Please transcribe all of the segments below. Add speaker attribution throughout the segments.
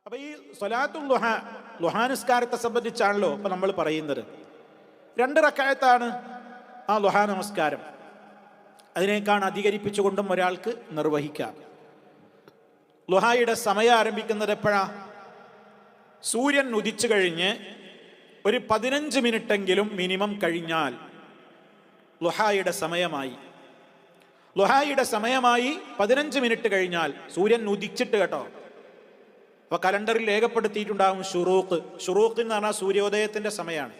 Speaker 1: അപ്പൊ ഈ സ്വലാത്തുൽ ളുഹ, ളുഹാനിസ്കാരത്തെ സംബന്ധിച്ചാണല്ലോ ഇപ്പൊ നമ്മൾ പറയുന്നത്. 2 റക്അത്താണ് ആ ളുഹാ നമസ്കാരം. അതിനേക്കാൾ അധികരിപ്പിച്ചുകൊണ്ടും ഒരാൾക്ക് നിർവഹിക്കാം. ളുഹായുടെ സമയം ആരംഭിക്കുന്നത് എപ്പോഴാ? സൂര്യൻ ഉദിച്ചു കഴിഞ്ഞ് ഒരു 15 മിനിറ്റെങ്കിലും മിനിമം കഴിഞ്ഞാൽ ളുഹായുടെ സമയമായി. ളുഹായുടെ സമയമായി 15 മിനിറ്റ് കഴിഞ്ഞാൽ സൂര്യൻ ഉദിച്ചിട്ട് കേട്ടോ. അപ്പൊ കലണ്ടറിൽ രേഖപ്പെടുത്തിയിട്ടുണ്ടാകും ഷുറൂഖ്. ഷുറൂഖ് എന്ന് പറഞ്ഞാൽ സൂര്യോദയത്തിന്റെ സമയമാണ്.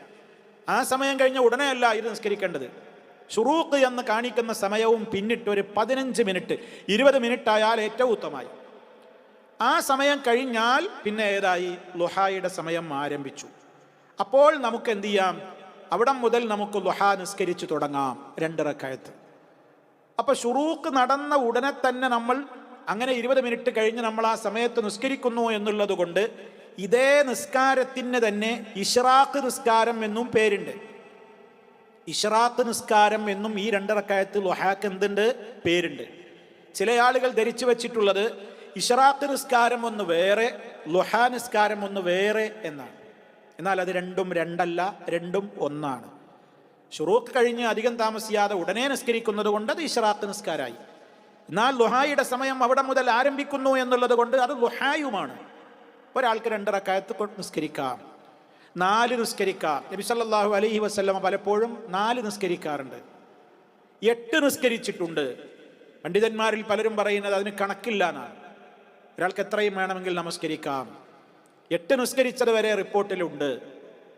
Speaker 1: ആ സമയം കഴിഞ്ഞ ഉടനെ അല്ല ഇത് നിസ്കരിക്കേണ്ടത്. ഷുറൂഖ് എന്ന് കാണിക്കുന്ന സമയവും പിന്നിട്ട് ഒരു 15 മിനിറ്റ് 20 മിനിറ്റ് ആയാൽ ഏറ്റവും ഉത്തമമായി. ആ സമയം കഴിഞ്ഞാൽ പിന്നെ ഏതായി? ളുഹായുടെ സമയം ആരംഭിച്ചു. അപ്പോൾ നമുക്ക് എന്ത് ചെയ്യാം? അവിടെ മുതൽ നമുക്ക് ളുഹാ നിസ്കരിച്ചു തുടങ്ങാം 2 റക്അത്ത്. അപ്പൊ ഷുറൂഖ് നടന്ന ഉടനെ തന്നെ നമ്മൾ അങ്ങനെ 20 മിനിറ്റ് കഴിഞ്ഞ് നമ്മൾ ആ സമയത്ത് നിസ്കരിക്കുന്നു എന്നുള്ളത് കൊണ്ട് ഇതേ നിസ്കാരത്തിന് തന്നെ ഇശ്റാഖ് നിസ്കാരം എന്നും പേരുണ്ട്. ഇശ്റാഖ് നിസ്കാരം എന്നും ഈ 2 റക്അത്ത് ളുഹാക്ക് എന്തുണ്ട്? പേരുണ്ട്. ചില ആളുകൾ ധരിച്ചു വച്ചിട്ടുള്ളത് ഇശ്റാഖ് നിസ്കാരം ഒന്ന് വേറെ, ളുഹാ നിസ്കാരം ഒന്ന് വേറെ എന്നാണ്. എന്നാൽ അത് രണ്ടും രണ്ടല്ല, രണ്ടും ഒന്നാണ്. ഷുറൂഖ് കഴിഞ്ഞ് അധികം താമസിയാതെ ഉടനെ നിസ്കരിക്കുന്നത് കൊണ്ട് അത് ഇശ്റാഖ് നിസ്കാരമായി. എന്നാൽ ളുഹായുടെ സമയം അവിടെ മുതൽ ആരംഭിക്കുന്നു എന്നുള്ളത് കൊണ്ട് അത് ളുഹായുമാണ്. ഒരാൾക്ക് 2 റക്അത്ത് നിസ്കരിക്കാം, 4 നിസ്കരിക്കാം. നബി സല്ലല്ലാഹു അലൈഹി വസല്ലമ പലപ്പോഴും 4 നിസ്കരിക്കാറുണ്ട്, 8 നിസ്കരിച്ചിട്ടുണ്ട്. പണ്ഡിതന്മാരിൽ പലരും പറയുന്നത് അതിന് കണക്കില്ല എന്നാണ്. ഒരാൾക്ക് എത്രയും വേണമെങ്കിൽ നമസ്കരിക്കാം. 8 നിസ്കരിച്ചത് വരെ റിപ്പോർട്ടിലുണ്ട്.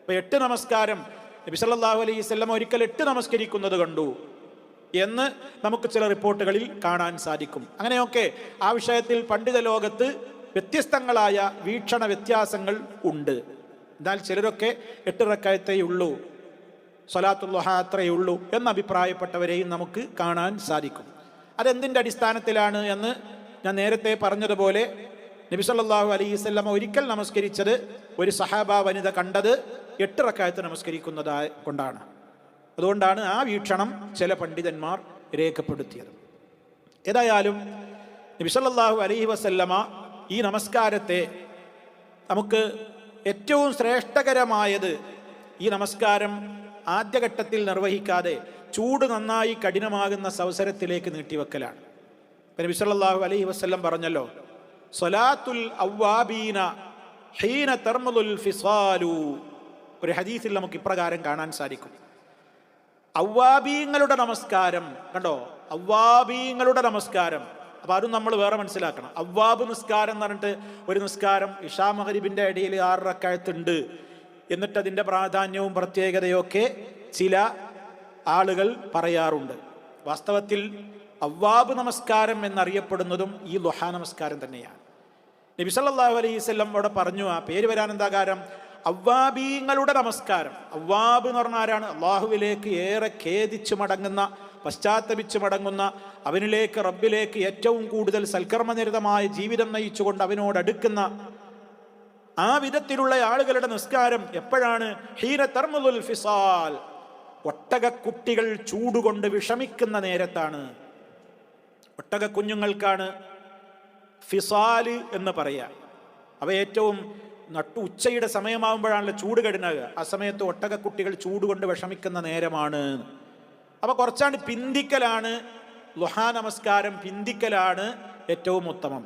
Speaker 1: അപ്പൊ 8 നമസ്കാരം നബി സല്ലല്ലാഹു അലൈഹി വസല്ലമ ഒരിക്കൽ 8 നമസ്കരിക്കുന്നത് കണ്ടു എന്ന് നമുക്ക് ചില റിപ്പോർട്ടുകളിൽ കാണാൻ സാധിക്കും. അങ്ങനെയൊക്കെ ആ വിഷയത്തിൽ പണ്ഡിത ലോകത്ത് വ്യത്യസ്തങ്ങളായ വീക്ഷണ വ്യത്യാസങ്ങൾ ഉണ്ട്. എന്നാൽ ചിലരൊക്കെ 8 റക്അത്തേ ഉള്ളൂ, സ്വലാത്തുൽ ളുഹ അത്രയേ ഉള്ളൂ എന്ന് അഭിപ്രായപ്പെട്ടവരെയും നമുക്ക് കാണാൻ സാധിക്കും. അതെന്തിൻ്റെ അടിസ്ഥാനത്തിലാണ് എന്ന് ഞാൻ നേരത്തെ പറഞ്ഞതുപോലെ നബി സല്ലല്ലാഹു അലൈഹി വസല്ലമ ഒരിക്കൽ നമസ്കരിച്ചത് ഒരു സഹാബ വനിത കണ്ടത് 8 റക്അത്ത് നമസ്കരിക്കുന്നത് കൊണ്ടാണ്. അതുകൊണ്ടാണ് ആ വീക്ഷണം ചില പണ്ഡിതന്മാർ രേഖപ്പെടുത്തിയത്. ഏതായാലും നബി സല്ലല്ലാഹു അലൈഹി വസല്ലമ ഈ നമസ്കാരത്തെ നമുക്ക് ഏറ്റവും ശ്രേഷ്ഠകരമായത് ഈ നമസ്കാരം ആദ്യഘട്ടത്തിൽ നിർവഹിക്കാതെ ചൂട് നന്നായി കഠിനമാകുന്ന അവസരത്തിലേക്ക് നീട്ടിവെക്കലാണ്. നബി സല്ലല്ലാഹു അലൈഹി വസല്ലം പറഞ്ഞല്ലോ, സ്വലാത്തുൽ അവ്വാബീന ഹീന തർമുൽ ഫിസാലു. ഒരു ഹദീസിൽ നമുക്ക് ഇപ്രകാരം കാണാൻ സാധിക്കും. അവ്വാബീങ്ങളുടെ നമസ്കാരം കണ്ടോ, അവ്വാബീങ്ങളുടെ നമസ്കാരം. അപ്പൊ അതും നമ്മൾ വേറെ മനസ്സിലാക്കണം. അവ്വാബ് നിസ്കാരം എന്ന് പറഞ്ഞിട്ട് ഒരു നിസ്കാരം ഇഷാ മഗ്രിബിന്റെ ഇടയിൽ 6 റക്അത്ത് ഉണ്ട് എന്നിട്ട് അതിന്റെ പ്രാധാന്യവും പ്രത്യേകതയൊക്കെ ചില ആളുകൾ പറയാറുണ്ട്. വാസ്തവത്തിൽ അവ്വാബ് നമസ്കാരം എന്നറിയപ്പെടുന്നതും ഈ ളുഹാ നമസ്കാരം തന്നെയാണ്. നബി സല്ലല്ലാഹു അലൈഹി വസല്ലം അവിടെ പറഞ്ഞു, ആ പേര് വരാൻ എന്താ കാരണം? അവ്വാബീങ്ങളുടെ നമസ്കാരം. അവ്വാബ് എന്ന് പറഞ്ഞാൽ ആരാണ്? അള്ളാഹുവിലേക്ക് ഏറെ ഖേദിച്ചു മടങ്ങുന്ന, പശ്ചാത്തപിച്ചു മടങ്ങുന്ന, അവനിലേക്ക് റബ്ബിലേക്ക് ഏറ്റവും കൂടുതൽ സൽക്കർമ്മനിരതമായ ജീവിതം നയിച്ചുകൊണ്ട് അവനോടടുക്കുന്ന ആ വിധത്തിലുള്ള ആളുകളുടെ നിസ്കാരം എപ്പോഴാണ്? ഹീന തർമുൽ ഫിസാൽ, ഒട്ടകക്കുട്ടികൾ ചൂടുകൊണ്ട് വിഷമിക്കുന്ന നേരത്താണ്. ഒട്ടക കുഞ്ഞുങ്ങൾക്കാണ് ഫിസാല് എന്ന് പറയാ. അവ ഏറ്റവും ഉച്ചയുടെ സമയമാകുമ്പോഴാണല്ലോ ചൂട് കഠിനാകുക. ആ സമയത്ത് ഒട്ടകക്കുട്ടികൾ ചൂടുകൊണ്ട് വിഷമിക്കുന്ന നേരമാണ്. അപ്പൊ കുറച്ചാണ്ട് പിന്തിക്കലാണ് ളുഹാ നമസ്കാരം, പിന്തിക്കലാണ് ഏറ്റവും ഉത്തമം.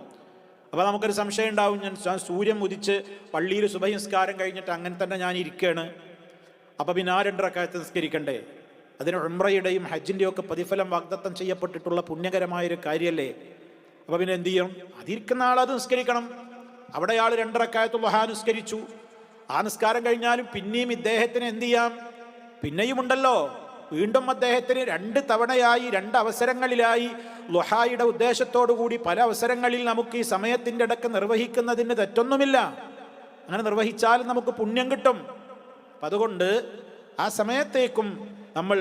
Speaker 1: അപ്പൊ നമുക്കൊരു സംശയം ഉണ്ടാവും, ഞാൻ സൂര്യൻ ഉദിച്ച് പള്ളിയിൽ സുബഹി നിസ്കാരം കഴിഞ്ഞിട്ട് അങ്ങനെ തന്നെ ഞാൻ ഇരിക്കുകയാണ്, അപ്പൊ പിന്നെ ആ 2 റക്അത്ത് നിസ്കരിക്കണ്ടേ? അതിന് ഉംറയുടെയും ഹജ്ജിൻ്റെയും ഒക്കെ പ്രതിഫലം വാഗ്ദത്തം ചെയ്യപ്പെട്ടിട്ടുള്ള പുണ്യകരമായൊരു കാര്യമല്ലേ? അപ്പൊ പിന്നെ എന്ത് ചെയ്യണം? അതിരിക്കുന്ന ആളത് നിസ്കരിക്കണം. അവിടെ ആൾ 2 റക്അത്ത് ളുഹാ നിസ്കരിച്ചു. ആ നിസ്കാരം കഴിഞ്ഞാലും പിന്നെയും ഇദ്ദേഹത്തിന് എന്ത് ചെയ്യാം? പിന്നെയും ഉണ്ടല്ലോ, വീണ്ടും അദ്ദേഹത്തിന് 2 തവണയായി 2 അവസരങ്ങളിലായി ളുഹായുടെ ഉദ്ദേശത്തോടു കൂടി പല അവസരങ്ങളിൽ നമുക്ക് ഈ സമയത്തിൻ്റെ ഇടക്ക് നിർവഹിക്കുന്നതിന് തെറ്റൊന്നുമില്ല. അങ്ങനെ നിർവഹിച്ചാലും നമുക്ക് പുണ്യം കിട്ടും. അപ്പം അതുകൊണ്ട് ആ സമയത്തേക്കും നമ്മൾ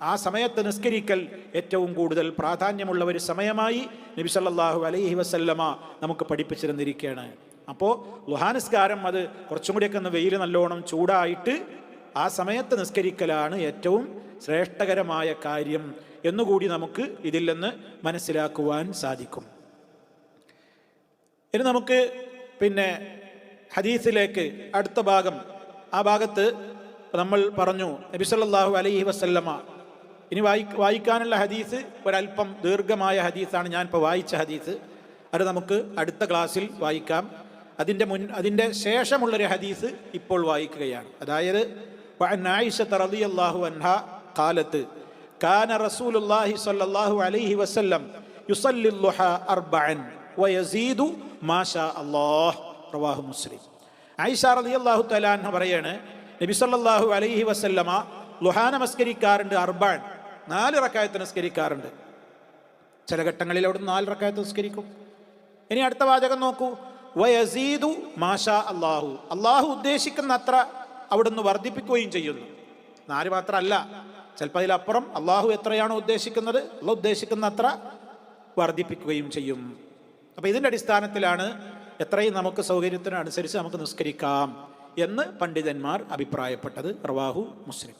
Speaker 1: ആ സമയത്ത് നിസ്കരിക്കൽ ഏറ്റവും കൂടുതൽ പ്രാധാന്യമുള്ള ഒരു സമയമായി നബി സല്ലല്ലാഹു അലൈഹി വസല്ലമ നമുക്ക് പഠിപ്പിച്ചിരുന്നിരിക്കുകയാണ്. അപ്പോൾ ളുഹാ നിസ്കാരം അത് കുറച്ചും കൂടിയൊക്കെ ഒന്ന് വെയിൽ നല്ലോണം ചൂടായിട്ട് ആ സമയത്ത് നിസ്കരിക്കലാണ് ഏറ്റവും ശ്രേഷ്ഠകരമായ കാര്യം എന്നുകൂടി നമുക്ക് ഇതിൽ നിന്ന് മനസ്സിലാക്കുവാൻ സാധിക്കും. ഇനി നമുക്ക് പിന്നെ ഹദീസിലേക്ക് അടുത്ത ഭാഗം, ആ ഭാഗത്ത് നമ്മൾ പറഞ്ഞു നബി സല്ലല്ലാഹു അലൈഹി വസല്ലമ, ഇനി വായിക്കാനുള്ള ഹദീസ് ഒരല്പം ദീർഘമായ ഹദീസാണ്, ഞാനിപ്പോൾ വായിച്ച ഹദീസ്. അത് നമുക്ക് അടുത്ത ക്ലാസ്സിൽ വായിക്കാം. അതിൻ്റെ ശേഷമുള്ളൊരു ഹദീസ് ഇപ്പോൾ വായിക്കുകയാണ്. അതായത് ആയിഷ റളിയല്ലാഹു അൻഹാ ഖാലത്ത് കാന റസൂലുള്ളാഹി സ്വല്ലല്ലാഹു അലൈഹി വസല്ലം യുസല്ലി ളുഹാ അർബഅൻ വയസീദു മാ ഷാ അല്ലാഹ് റവാഹു മുസ്ലിം. ആയിഷ റളിയല്ലാഹു തആല അൻഹ പറയാണ്, നബി സല്ലല്ലാഹു അലൈഹി വസല്ലമ ളുഹാ നമസ്കരിക്കാറുണ്ട്, അർബഅൻ 4 റക്അത്ത് നമസ്കരിക്കാറുണ്ട്. ചില ഘട്ടങ്ങളിൽ അവിടെ 4 റക്അത്ത് നമസ്കരിക്കും. ഇനി അടുത്ത വാചകം നോക്കൂ, വയസീദു മാ ഷാ അല്ലാഹു, അല്ലാഹു ഉദ്ദേശിക്കുന്ന അത്ര അവിടുന്ന് വർദ്ധിപ്പിക്കുകയും ചെയ്യുന്നു. 4 മാത്രമല്ല, ചിലപ്പോൾ അതിലപ്പുറം അള്ളാഹു എത്രയാണോ ഉദ്ദേശിക്കുന്നത് അള്ളാഹു ഉദ്ദേശിക്കുന്ന അത്ര വർദ്ധിപ്പിക്കുകയും ചെയ്യും. അപ്പോൾ ഇതിൻ്റെ അടിസ്ഥാനത്തിലാണ് എത്രയും നമുക്ക് സൗകര്യത്തിനനുസരിച്ച് നമുക്ക് നിസ്കരിക്കാം എന്ന് പണ്ഡിതന്മാർ അഭിപ്രായപ്പെട്ടത്. റവാഹു മുസ്ലിം.